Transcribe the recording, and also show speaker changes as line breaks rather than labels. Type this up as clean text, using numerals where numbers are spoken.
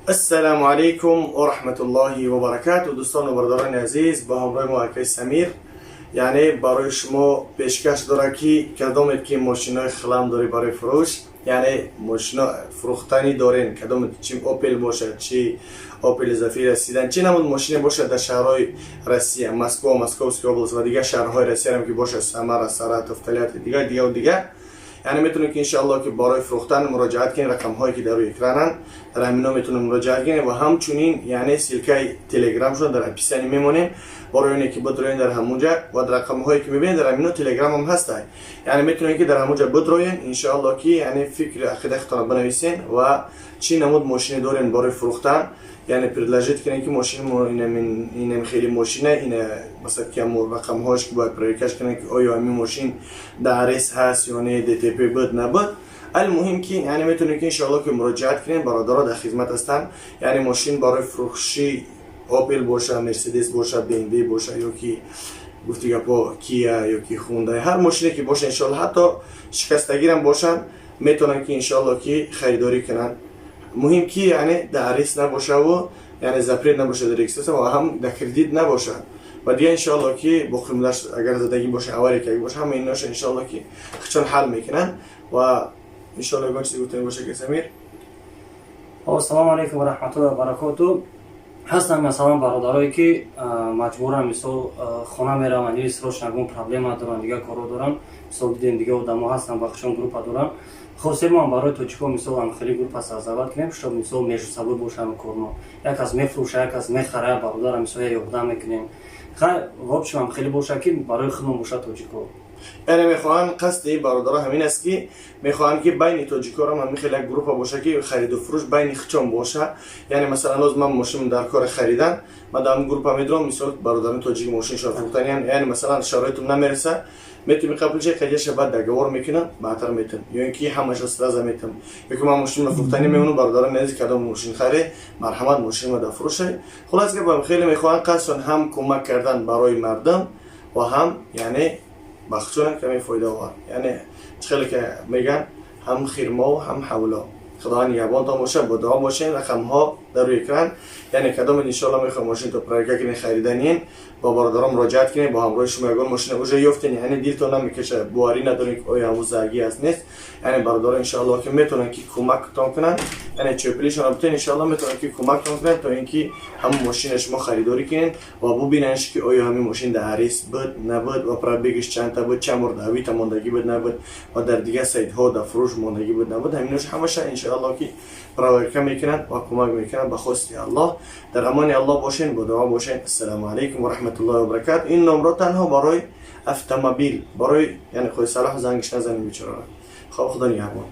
السلام علیکم و رحمت الله و برکاته. دوستان و برادران عزیز، با همراه ما اکای سمیر یعنی برای شما پیشکش داره که کدامت که ماشینای خلم داری برای فروش، یعنی ماشینا فروختنی دارین، کدامت چی اوپل باشه، چی اوپل زفیر رسیدن، چی نمود ماشین باشه در شهرهای روسیه، مسکو، مسکوفسکی اوبلاست و دیگه شهرهای روسیه هم که باشه، سمر، سرات، افتالیات دیگه و دیگه. یعنی میتونید که انشالله که برای فروختن مراجعت کنید، رقم هایی که در روی اکرانن در همینا میتونید مراجعت کنید و همچنین یعنی سلکه تلگرام شون در اپیسانی میمونیم برای اونی که بتروین در همونجا و در رقم هایی که میبینید در همینا تلگرام هم هست. یعنی میتونید که در همونجا بتروین انشالله که یعنی فکر عقیده خودتون بنویسین و چی نمود ماشین دارین برای فروختن، یعنی پردلاجت کنین که ماشین اینم خیلی ماشینه، اینه مثلا که رقم هاش که باید پرکش کنین که آیا همین ماشین دریس هست یا نه، دی تی پی بود نبود. المهم که یعنی میتونید که انشالله که مراجعت کنین، برادرها در خدمت هستن. یعنی ماشین برای فروشی اوپل باشه، مرسدس باشه، BMW باشه، یا که گفتی گپا کیا یا که خونده، هر ماشینی که باشه انشالله، حتی شکستگی هم باشن میتونن که انشالله که خریداری کنن. مهم که یعنی دریس نباشه و یعنی زپرید نباشه در اکسس و هم در کردیت نباشه و دیگه انشالله که با خیملش اگر زدگی باشه، اوری که باشه، همه ایناش انشالله که خچان حل میکنن و انشالله گوش چیزی گفتنی باشه که سمیر.
السلام علیکم و رحمت الله و برکاته. هستم مثلا برادرایی که مجبورن مثلا خونه میرن و نیست روش نگون پرابلم دارن، دیگه کارو دارن، مثلا دیدین دیگه آدما هستن بخشون گروپ دارن. خاصه ما برای توچیکو مثلا هم خیلی گروپ هست از اول کنیم شب مثلا میشه سبب باشم کارما، یک از میفروشه، یک از میخره، برادرم مثلا یقدام میکنیم. خیلی واقعا هم خیلی باشه که برای خودمون باشه توچیکو.
یعنی میخوان قصد برادرها همین است که میخوان که بین تاجیکا هم خیلی گروپ باشه که خرید و فروش بین خچون باشه. یعنی مثلا لازم من ماشین در کار خریدن، من در گروپ میدونم مثلا برادران تاجیک ماشین شو فروختن، یعنی مثلا شرایطم نمیرسه میتونی قبل چه قضیه بعد دگور میکنن بهتر میتون، یا اینکه همش استرس میتون، یا که من ماشین فروختنی میمونم برادران نزدیک کدام ماشین خره مرحمت ماشین ما فروشه. خلاص که خیلی میخوان قصد هم کمک کردن برای مردم و هم یعنی بخشونه کمی فایده وار، یعنی خیلی که میگن هم خیرما و هم حولا. خدا نگهبان تا باشه، با دعا باشین. رقم ها در روی اکران، یعنی کدام ان شاء الله میخوام ماشین تو پرکه کنین خریدنین با برادرام مراجعت کنین، با همراه شما اگر ماشین اوجا یافتین یعنی دلتون نمیکشه بواری ندارین که آیا وزاگی است نیست، یعنی برادران ان شاء الله که میتونن که کمکتون کنن، یعنی چپلیشون رو بتین ان شاء الله میتونن که کمکتون کنن تا اینکه همون ماشین شما خریداری کنین و ببیننش که آیا همین ماشین در هریس بود نبود و پر بگیش چند تا بود، چه مورد هوی تا ماندگی بود نبود و در دیگه سایت ها در فروش ماندگی بود نبود. همینش همش ان شاء الله که پراورکه میکنن و کمک میکنن به خواست الله. در امان الله باشین، با دعا باشین. السلام علیکم و رحمت الله و برکاته. این نمره تنها برای اتومبیل، برای یعنی خود صلاح زنگش نزنید بیچاره. خب خدا نگهبان.